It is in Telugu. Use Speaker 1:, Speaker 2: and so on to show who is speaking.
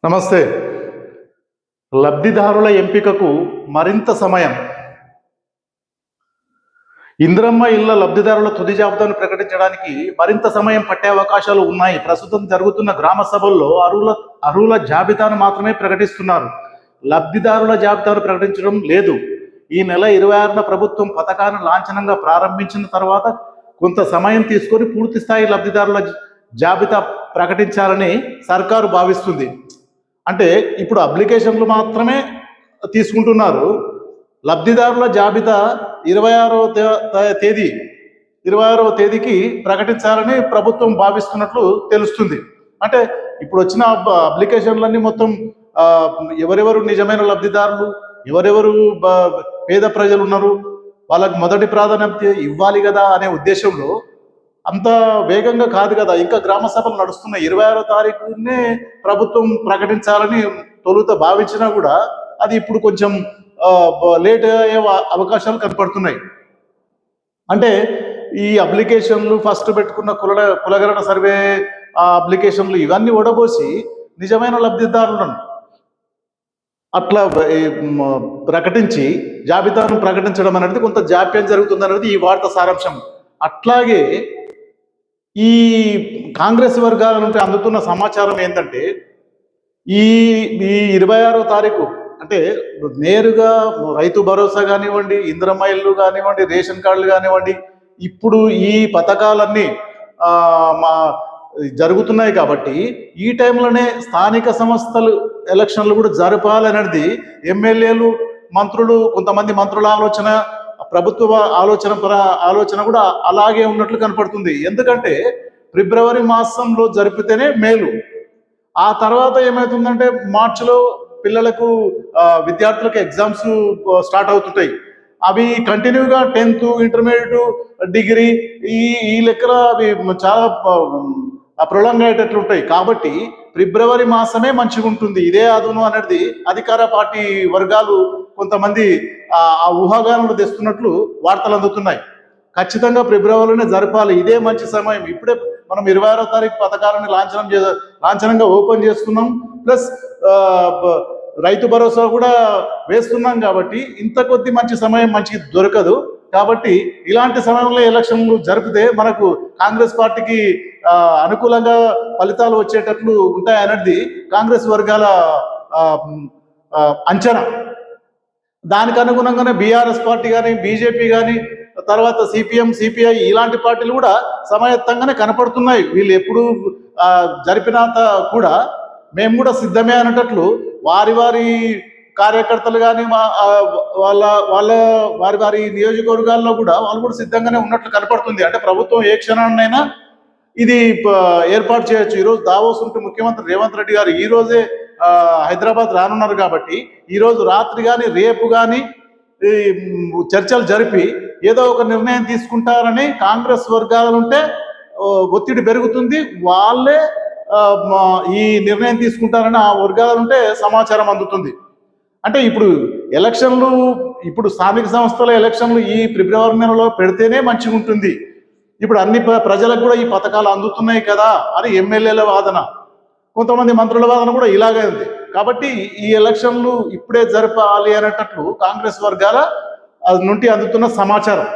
Speaker 1: నమస్తే. లబ్ధిదారుల ఎంపికకు మరింత సమయం. ఇందిరమ్మ ఇళ్ల లబ్ధిదారుల తుది జాబితాను ప్రకటించడానికి మరింత సమయం పట్టే అవకాశాలు ఉన్నాయి. ప్రస్తుతం జరుగుతున్న గ్రామ సభల్లో అర్హుల జాబితాను మాత్రమే ప్రకటిస్తున్నారు. లబ్ధిదారుల జాబితాను ప్రకటించడం లేదు. ఈ నెల 26న ప్రభుత్వం పథకాన్ని లాంఛనంగా ప్రారంభించిన తర్వాత కొంత సమయం తీసుకొని పూర్తి స్థాయి లబ్ధిదారుల జాబితా ప్రకటించాలని సర్కారు భావిస్తుంది. అంటే ఇప్పుడు అప్లికేషన్లు మాత్రమే తీసుకుంటున్నారు. లబ్ధిదారుల జాబితా 26వ తేదీకి ప్రకటించాలని ప్రభుత్వం భావిస్తున్నట్లు తెలుస్తుంది. అంటే ఇప్పుడు వచ్చిన అప్లికేషన్లన్నీ మొత్తం ఎవరెవరు నిజమైన లబ్ధిదారులు, ఎవరెవరు పేద ప్రజలు ఉన్నారు, వాళ్ళకి మొదటి ప్రాధాన్యత ఇవ్వాలి కదా అనే ఉద్దేశంలో అంత వేగంగా కాదు కదా. ఇంకా గ్రామ సభలు నడుస్తున్నాయి. 26వ తారీఖునే ప్రభుత్వం ప్రకటించాలని తొలుత భావించినా కూడా అది ఇప్పుడు కొంచెం లేట్ అయ్యే అవకాశాలు కనపడుతున్నాయి. అంటే ఈ అప్లికేషన్లు ఫస్ట్ పెట్టుకున్న కులగణన సర్వే అప్లికేషన్లు ఇవన్నీ ఓడబోసి నిజమైన లబ్ధిదారులను అట్లా ప్రకటించి జాబితాను ప్రకటించడం అనేది కొంత జాప్యం జరుగుతుందనేది ఈ వార్త సారాంశం. అట్లాగే ఈ కాంగ్రెస్ వర్గాల నుండి అందుతున్న సమాచారం ఏంటంటే ఈ 26వ తారీఖు అంటే నేరుగా రైతు భరోసా కానివ్వండి, ఇందిరమ్మ ఇల్లు కానివ్వండి, రేషన్ కార్డులు కానివ్వండి, ఇప్పుడు ఈ పథకాలన్నీ జరుగుతున్నాయి కాబట్టి ఈ టైంలోనే స్థానిక సంస్థలు ఎలక్షన్లు కూడా జరపాలనేది ఎమ్మెల్యేలు, మంత్రులు, కొంతమంది మంత్రుల ఆలోచన, ప్రభుత్వ ఆలోచన కూడా అలాగే ఉన్నట్లు కనపడుతుంది. ఎందుకంటే ఫిబ్రవరి మాసంలో జరిపితేనే మేలు. ఆ తర్వాత ఏమవుతుందంటే మార్చిలో పిల్లలకు విద్యార్థులకు ఎగ్జామ్స్ స్టార్ట్ అవుతుంటాయి. అవి కంటిన్యూగా 10th, ఇంటర్మీడియట్, డిగ్రీ ఈ లెక్కల అవి చాలా ప్రొలాంగ్ అయ్యేటట్లుంటాయి. కాబట్టి ఫిబ్రవరి మాసమే మంచిగా ఉంటుంది. ఇదే అదును అనేది అధికార పార్టీ వర్గాలు కొంతమంది ఆ ఊహాగానాలు తెస్తున్నట్లు వార్తలు అందుతున్నాయి. ఖచ్చితంగా ఫిబ్రవరిలోనే జరపాలి, ఇదే మంచి సమయం. ఇప్పుడే మనం 26వ తారీఖు పథకాలను లాంఛనంగా ఓపెన్ చేస్తున్నాం, ప్లస్ రైతు భరోసా కూడా వేస్తున్నాం. కాబట్టి ఇంత కొద్ది మంచి సమయం మంచిగా దొరకదు. కాబట్టి ఇలాంటి సమయంలో ఎలక్షన్లు జరిపితే మనకు కాంగ్రెస్ పార్టీకి అనుకూలంగా ఫలితాలు వచ్చేటట్లు ఉంటాయనేది కాంగ్రెస్ వర్గాల అంచనా. దానికి అనుగుణంగానే బీఆర్ఎస్ పార్టీ కానీ, బీజేపీ కానీ, తర్వాత సిపిఎం, సిపిఐ ఇలాంటి పార్టీలు కూడా సమాయత్తంగానే కనపడుతున్నాయి. వీళ్ళు ఎప్పుడు జరిపినంత కూడా మేము కూడా సిద్ధమే అనేటట్లు వారి కార్యకర్తలు కానీ వారి నియోజకవర్గాల్లో కూడా వాళ్ళు కూడా సిద్ధంగానే ఉన్నట్లు కనపడుతుంది. అంటే ప్రభుత్వం ఏ క్షణాన్నైనా ఇది ఏర్పాటు చేయొచ్చు. ఈరోజు దావోస్ ఉంటూ ముఖ్యమంత్రి రేవంత్ రెడ్డి గారు ఈ రోజే హైదరాబాద్ రానున్నారు. కాబట్టి ఈరోజు రాత్రి కానీ రేపు కానీ చర్చలు జరిపి ఏదో ఒక నిర్ణయం తీసుకుంటారని కాంగ్రెస్ వర్గాలుంటే ఒత్తిడి పెరుగుతుంది. వాళ్ళే ఈ నిర్ణయం తీసుకుంటారని ఆ వర్గాలుంటే సమాచారం అందుతుంది. అంటే ఇప్పుడు స్థానిక సంస్థల ఎలక్షన్లు ఈ ఫిబ్రవరి నెలలో పెడితేనే మంచిగా ఉంటుంది. ఇప్పుడు అన్ని ప్రజలకు కూడా ఈ పథకాలు అందుతున్నాయి కదా అని ఎమ్మెల్యేల వాదన, కొంతమంది మంత్రుల వాదన కూడా ఇలాగే ఉంది. కాబట్టి ఈ ఎలక్షన్లు ఇప్పుడే జరపాలి అనేటట్లు కాంగ్రెస్ వర్గాల నుండి అందుతున్న సమాచారం.